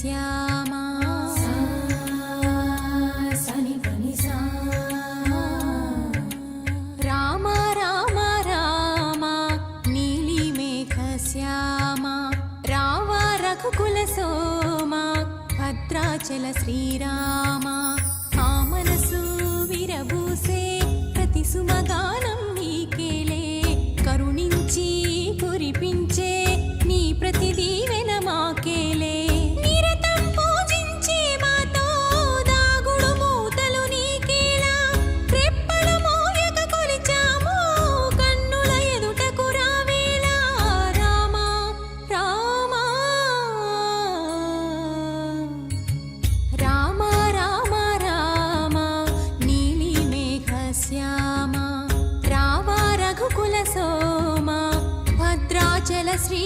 శ్యామా సని పని సా రామ రామ రామ నీలి మేఘ శ్యామ రావ రఘుకుల సోమ భద్రాచల శ్రీరామ ఆ మనసు విరబూసే ప్రతి సుమగానం నీకేలే కరుణించి కురిపించే నీ ప్రతి దీవెన మాకేలే నిరతం పూజించే మాతో దాగుడు మూతలు నీకేలా రెప్పల మోయక కొలిచాము కన్నుల ఎదుటకు రావేలా రామ రామ రామ రామ రామ నీలి మేఘ శ్యామ రావ రఘుకుల సోమ భద్రాచల శ్రీ